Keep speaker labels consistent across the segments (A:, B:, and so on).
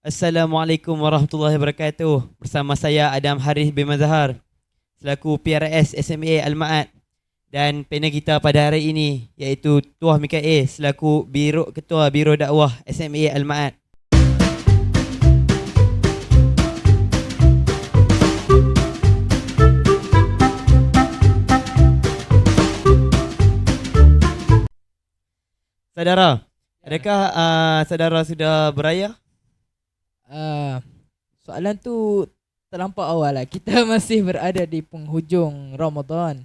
A: Assalamualaikum warahmatullahi wabarakatuh. Bersama saya Adam Harith bin Mazhar selaku PRS SMA Al-Ma'ad, dan panel kita pada hari ini iaitu Tuah Mikael selaku Ketua Biro Dakwah SMA Al-Ma'ad. Saudara, adakah saudara sudah beraya?
B: Soalan tu terlampau awal lah. Kita masih berada di penghujung Ramadan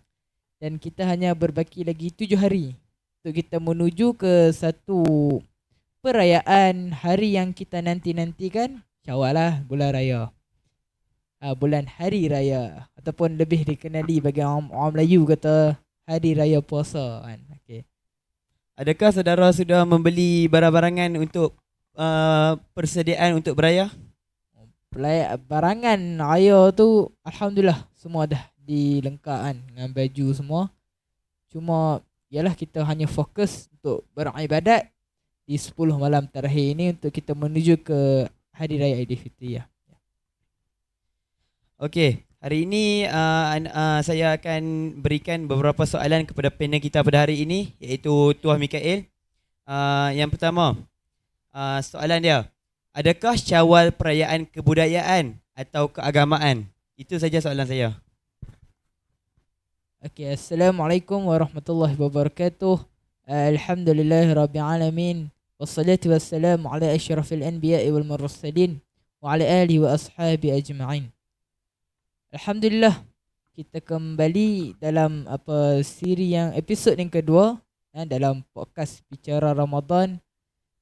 B: dan kita hanya berbaki lagi 7 hari untuk kita menuju ke satu perayaan hari yang kita nanti-nantikan, Syawal lah, bulan raya. Bulan Hari Raya ataupun lebih dikenali bagi orang Melayu kata Hari Raya Puasa kan. Okay.
A: Adakah saudara sudah membeli barang-barangan untuk persediaan untuk beraya?
B: Barangan raya tu alhamdulillah semua dah dilengkapkan dengan baju semua. Cuma ialah kita hanya fokus untuk beribadat di 10 malam terakhir ini untuk kita menuju ke Hari Raya Aidilfitri ya.
A: Okey, hari ini saya akan berikan beberapa soalan kepada panel kita pada hari ini, iaitu Tuah Mikael. Yang pertama, soalan dia, adakah Syawal perayaan kebudayaan atau keagamaan? Itu saja soalan saya.
B: Okey, Assalamualaikum warahmatullahi wabarakatuh. Alhamdulillahirabbil alamin. Wassalatu wassalamu ala asyrafil anbiya'i wal mursalin wa ala alihi wa ashabi ajma'in. Alhamdulillah, kita kembali dalam siri yang episod yang kedua dalam podcast Bicara Ramadan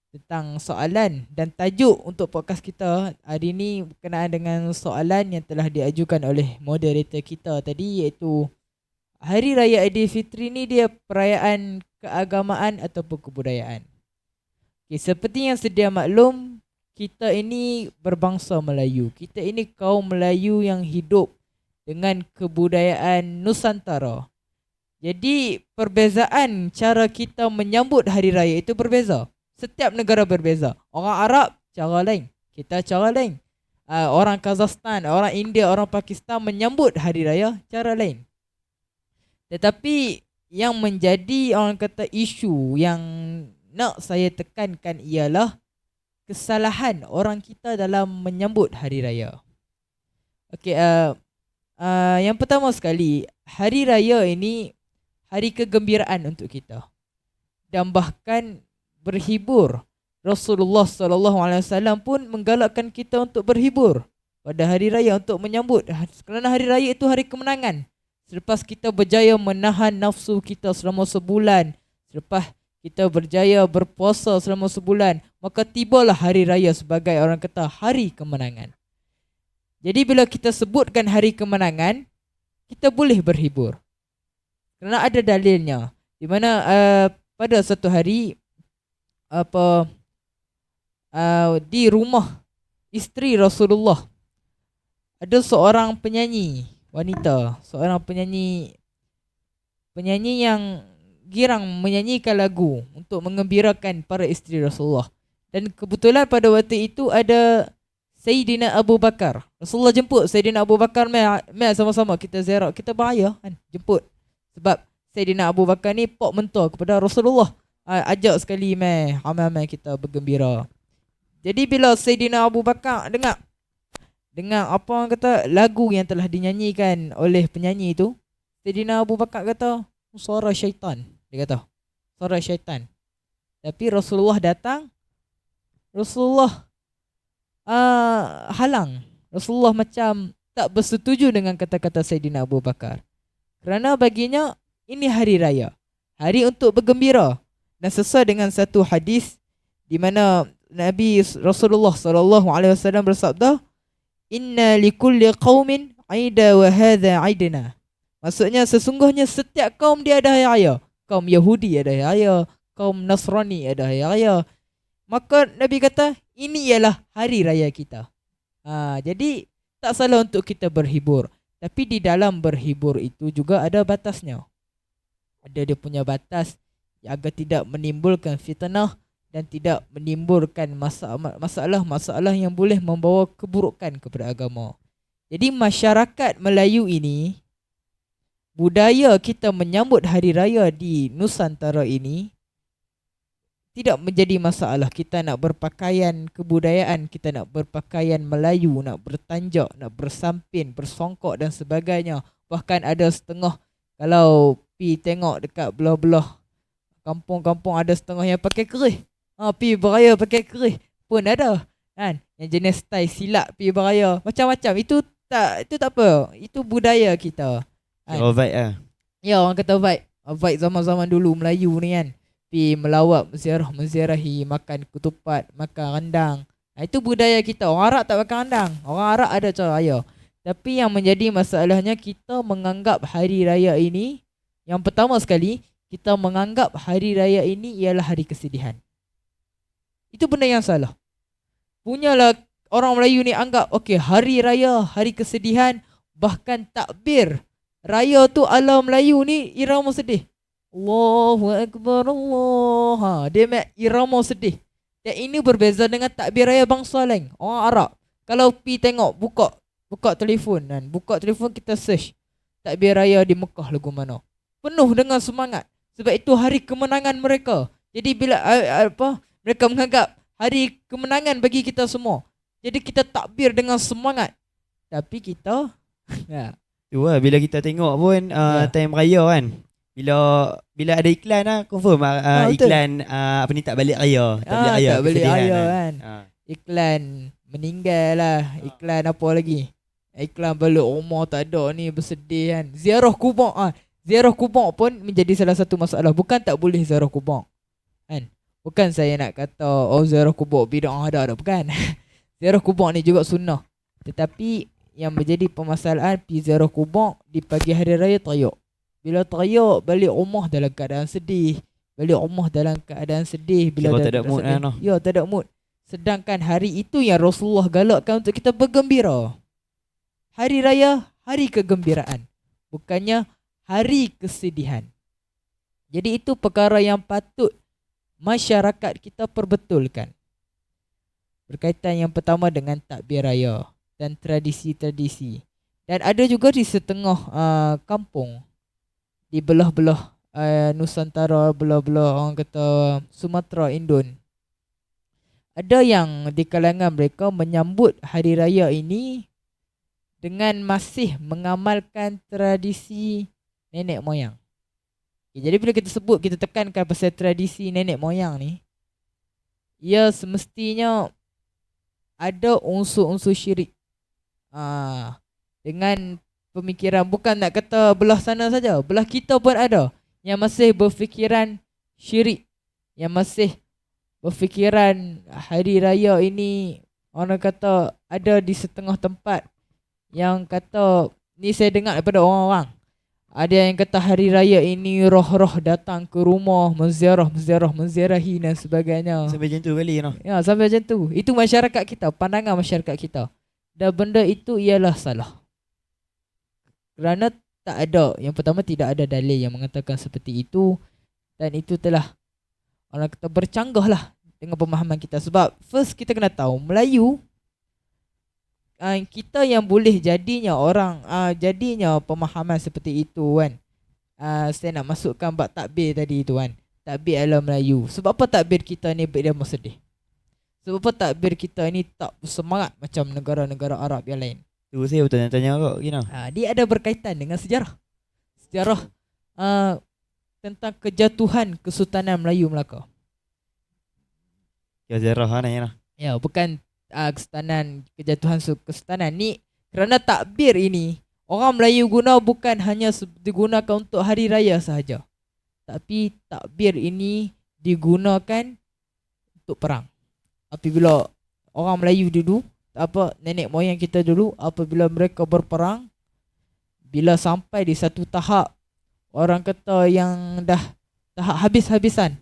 B: tentang soalan, dan tajuk untuk podcast kita hari ini berkenaan dengan soalan yang telah diajukan oleh moderator kita tadi, iaitu Hari Raya Aidilfitri ni dia perayaan keagamaan ataupun kebudayaan. Okay, seperti yang sedia maklum, kita ini berbangsa Melayu. Kita ini kaum Melayu yang hidup dengan kebudayaan Nusantara. Jadi perbezaan cara kita menyambut hari raya itu berbeza. Setiap negara berbeza. Orang Arab cara lain, kita cara lain. Orang Kazakhstan, orang India, orang Pakistan menyambut hari raya cara lain. Tetapi yang menjadi orang kata isu yang nak saya tekankan ialah kesalahan orang kita dalam menyambut hari raya. Okey, yang pertama sekali, hari raya ini hari kegembiraan untuk kita dan bahkan berhibur. Rasulullah SAW pun menggalakkan kita untuk berhibur pada hari raya, untuk menyambut, kerana hari raya itu hari kemenangan. Selepas kita berjaya menahan nafsu kita selama sebulan, selepas kita berjaya berpuasa selama sebulan, maka tibalah hari raya sebagai orang kata hari kemenangan. Jadi bila kita sebutkan hari kemenangan, kita boleh berhibur kerana ada dalilnya, di mana pada satu hari di rumah isteri Rasulullah ada seorang penyanyi wanita, seorang penyanyi yang girang menyanyikan lagu untuk mengembirakan para isteri Rasulullah. Dan kebetulan pada waktu itu ada Sayyidina Abu Bakar. Rasulullah jemput Sayyidina Abu Bakar, mai sama-sama kita ziarah, kita bahaya kan, jemput. Sebab Sayyidina Abu Bakar ni pok mentor kepada Rasulullah. Ajak sekali ramai-ramai kita bergembira. Jadi bila Sayyidina Abu Bakar dengar apa orang kata lagu yang telah dinyanyikan oleh penyanyi itu, Sayyidina Abu Bakar kata suara syaitan. Dia kata suara syaitan. Tapi Rasulullah datang, Rasulullah halang. Rasulullah macam tak bersetuju dengan kata-kata Sayyidina Abu Bakar, kerana baginya ini hari raya, hari untuk bergembira. Dan sesuai dengan satu hadis di mana Nabi Rasulullah SAW bersabda, inna likulli qaumin aida wa hadha aidana. Maksudnya sesungguhnya setiap kaum dia ada hari raya. Kaum Yahudi ada hari raya, kaum Nasrani ada hari raya. Maka Nabi kata ini ialah hari raya kita. Jadi tak salah untuk kita berhibur, tapi di dalam berhibur itu juga ada batasnya. Ada dia punya batas agar tidak menimbulkan fitnah dan tidak menimbulkan masalah-masalah yang boleh membawa keburukan kepada agama. Jadi masyarakat Melayu ini, budaya kita menyambut hari raya di Nusantara ini tidak menjadi masalah. Kita nak berpakaian kebudayaan, kita nak berpakaian Melayu, nak bertanjak, nak bersampin, bersongkok dan sebagainya. Bahkan ada setengah, kalau pi tengok dekat belah-belah kampung-kampung, ada setengah yang pakai kerih. Pi beraya pakai kerih pun ada kan. Yang jenis style silap pi beraya, macam-macam. Itu tak apa. Itu budaya kita. Kan?
A: Oh, vibe lah.
B: Ya, orang kata vibe. Vibe zaman-zaman dulu Melayu ni kan. Pi melawat, menziarahi, makan ketupat, makan rendang. Itu budaya kita. Orang Arab tak makan rendang. Orang Arab ada cara raya. Tapi yang menjadi masalahnya, kita menganggap hari raya ini, yang pertama sekali, kita menganggap hari raya ini ialah hari kesedihan. Itu benda yang salah. Punyalah orang Melayu ni anggap, okey, hari raya, hari kesedihan, bahkan takbir raya tu ala Melayu ni irama sedih. Allahu Akbar Allah. Dia mak irama sedih. Dan ini berbeza dengan takbir raya bangsa lain, orang Arab. Kalau pi tengok, buka telefon kan. Buka telefon, kita search takbir raya di Mekah lagu mana. Penuh dengan semangat. Sebab itu hari kemenangan mereka. Jadi bila mereka menganggap hari kemenangan bagi kita semua. Jadi kita takbir dengan semangat. Tapi kita
A: Tu lah, bila kita tengok pun time raya kan, bila ada iklan lah, confirm iklan apa ni, tak balik raya,
B: tak balik raya
A: kan.
B: Iklan meninggal lah. Iklan apa lagi, iklan balik rumah tak ada ni, bersedih kan. Ziarah kubur, ziarah kubur pun menjadi salah satu masalah. Bukan tak boleh ziarah kubur kan. Bukan saya nak kata ziarah kubur bid'ah ada, bukan. Ziarah kubur ni juga sunnah. Tetapi yang menjadi permasalahan, pi ziarah kubur di pagi hari raya tayak. Bila tayak, balik rumah dalam keadaan sedih. Bila
A: tak ada mood
B: sedih, ya, tak ada mood. Sedangkan hari itu yang Rasulullah galakkan untuk kita bergembira. Hari raya, hari kegembiraan, bukannya hari kesedihan. Jadi itu perkara yang patut masyarakat kita perbetulkan. Berkaitan yang pertama dengan takbir raya dan tradisi-tradisi. Dan ada juga di setengah kampung, di belah-belah Nusantara, belah-belah orang kata Sumatera, Indon, ada yang di kalangan mereka menyambut hari raya ini dengan masih mengamalkan tradisi nenek moyang. Jadi bila kita sebut, kita tekankan pasal tradisi nenek moyang ni, ia semestinya ada unsur-unsur syirik. Dengan pemikiran, bukan nak kata belah sana saja, belah kita pun ada yang masih berfikiran syirik, yang masih berfikiran hari raya ini, orang kata ada di setengah tempat yang kata, ni saya dengar daripada orang-orang, ada yang kata hari raya ini roh-roh datang ke rumah, menziarahi dan sebagainya.
A: Sampai macam tu kali no?
B: Ya, sampai macam tu. Itu masyarakat kita, pandangan masyarakat kita. Dan benda itu ialah salah. Kerana tak ada, yang pertama tidak ada dalil yang mengatakan seperti itu. Dan itu telah, orang kata, bercanggah lah dengan pemahaman kita. Sebab first kita kena tahu, Melayu, kita yang boleh jadinya jadinya pemahaman seperti itu kan. Saya nak masukkan bab takbir tadi tu kan. Takbir ala Melayu. Sebab apa takbir kita ni dia sedih? Sebab apa takbir kita ni tak bersemangat macam negara-negara Arab yang lain?
A: Tu saya bertanya-tanya kok gini.
B: Dia ada berkaitan dengan sejarah. Sejarah tentang kejatuhan Kesultanan Melayu Melaka.
A: Sejarah ni.
B: Ya, bukan kejatuhan kesultanan ni, kerana takbir ini orang Melayu guna bukan hanya digunakan untuk hari raya sahaja, tapi takbir ini digunakan untuk perang. Apabila orang Melayu dulu, nenek moyang kita dulu, apabila mereka berperang, bila sampai di satu tahap, orang kata yang dah tahap habis-habisan,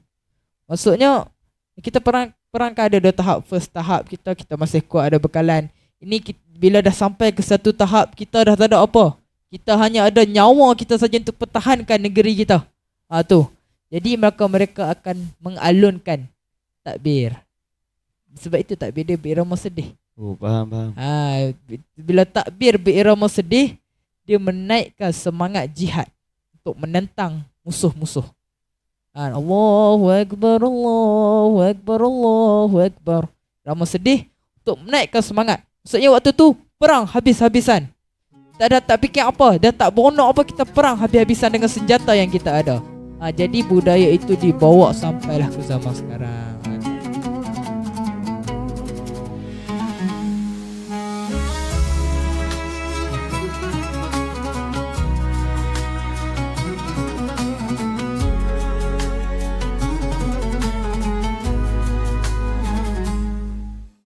B: maksudnya kita perang kan ada 2 tahap. First tahap kita masih kuat, ada bekalan. Ini bila dah sampai ke satu tahap, kita dah tak ada apa. Kita hanya ada nyawa kita saja untuk pertahankan negeri kita. Tu. Jadi mereka akan mengalunkan takbir. Sebab itu takbir dia berirama sedih.
A: Oh, faham.
B: Bila takbir berirama sedih, dia menaikkan semangat jihad untuk menentang musuh-musuh. Allahu Akbar, Allahu Akbar, Allahu Akbar. Irama sedih untuk menaikkan semangat. Maksudnya waktu tu perang habis-habisan. Tak fikir apa, dah tak beronok apa, kita perang habis-habisan dengan senjata yang kita ada. Jadi budaya itu dibawa sampailah ke zaman sekarang.